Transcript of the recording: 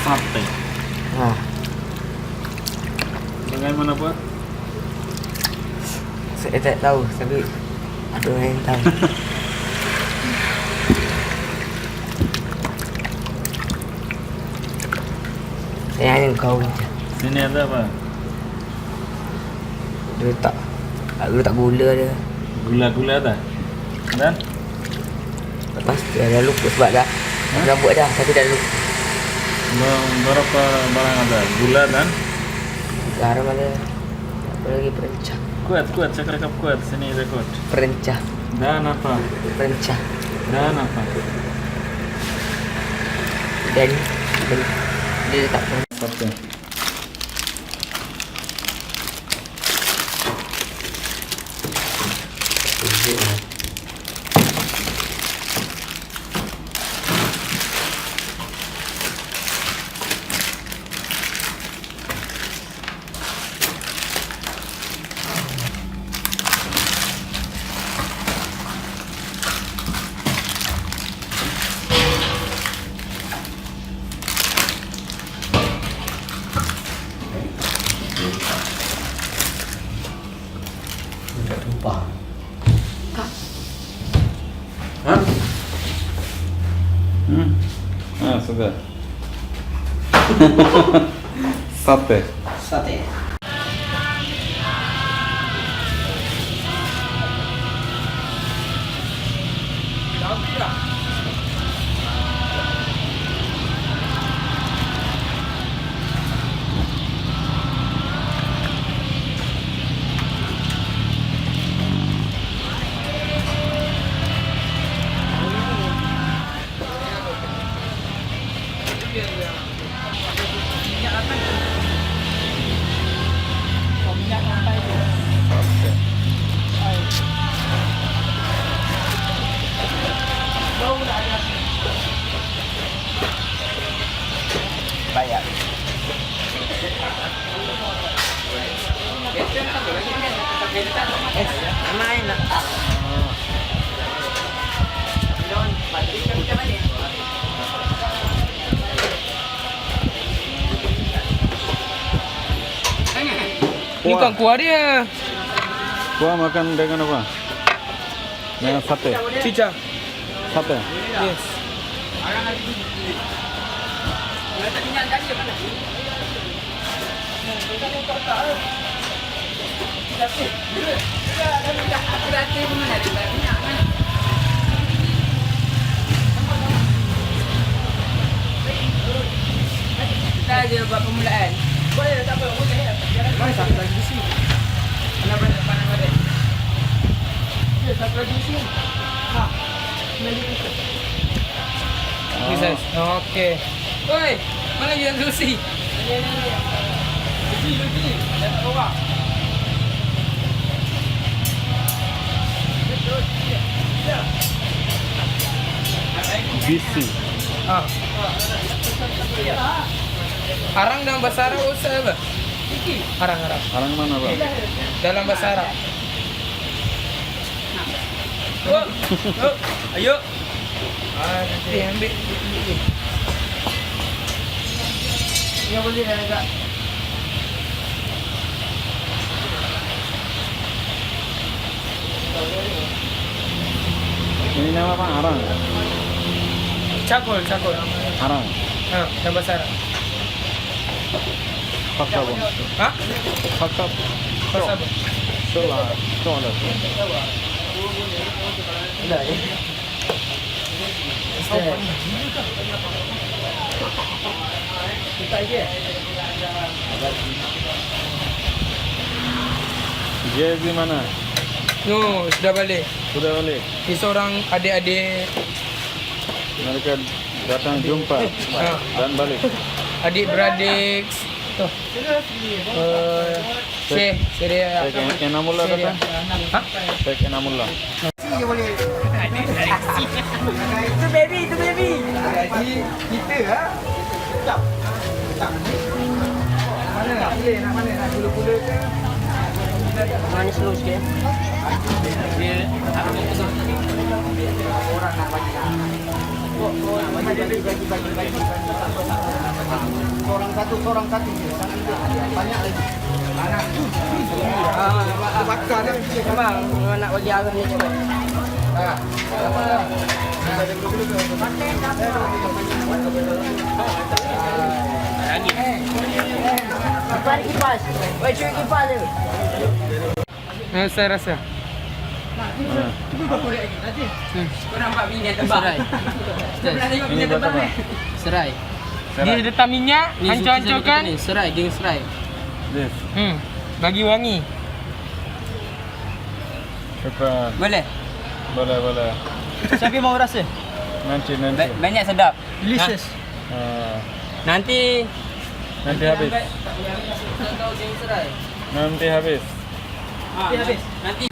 sate. Nah, Bagaimana buat? saya tak tahu tapi ada orang yang tahu. Saya hanya kau je. Sini ada apa? Dia letak gula dia. Gula-gula ada? Dan? Lepas tu dah lupa sebab dah buat dah tapi dah lupa. Berapa barang ada? Gula dan? Garam ada. Apa lagi perencah. Kuat, saya rekap kuat. Sini ada kuat. Perencah. Dan apa? Perencah. Dan apa? Dan dia letak Sate. tumpah. Hah? Sudah. Sate. Sate. Bayar. Main lah. Ini kan kuah dia. Kuah makan dengan apa? Dengan sate. Cica. Sate. Yes. Kita aja buat permulaan. Boleh tak apa, boleh. Mana satu lagi di sini? Mana ada? Ya, satu lagi di sini. Ha. Lagi tu. Ini saya. Okey. Oi, mana yang Lucy? Lucy. Dah tak orang. Bisi. Ah. Arang dalam bahasa Arab usah apa? Arang. Orang mana, Pak? Dalam bahasa Arab. Ayo. Nanti ambil. Yang boleh dah agak. Ini nama apa? Arang. Cakul. Arang. Ha, dalam bahasa Arab. Fakta pun. Ha? Fakta. Bahasa apa? Solah. Dah ni. Kita aja. Dia di mana? No, sudah balik. Sudah balik. Ini seorang adik-adik, Mereka datang jumpa dan balik. adik-beradik. Tuh. Syekh Syria. Sheikh Enamullah datang. Ha? Sheikh Enamullah. Itu baby. Kita ha. Sedap. Mana nak pilih? Nak mana? Nak gula-gula ke? Manis slow sikit. Orang nak bagi. Bagi. Seorang satu. Jangan banyak lagi. Bakar dah. Memang nak bagi arah ni cepat. Lagi. Apa ada kipas? Wait, curi kipas tu. Saya rasa. Kau nampak minyak tebak? Serai. Kita pernah tengok minyak tebak ni. Serai. Dia letak minyak, hancur-hancurkan. Serai, geng serai. This. Bagi wangi. Syukran. Boleh? Boleh. Siapa mau rasa? Nanti. Banyak sedap. Delicious. Nanti Nanti habis. kau geng serai. Nanti habis. Nanti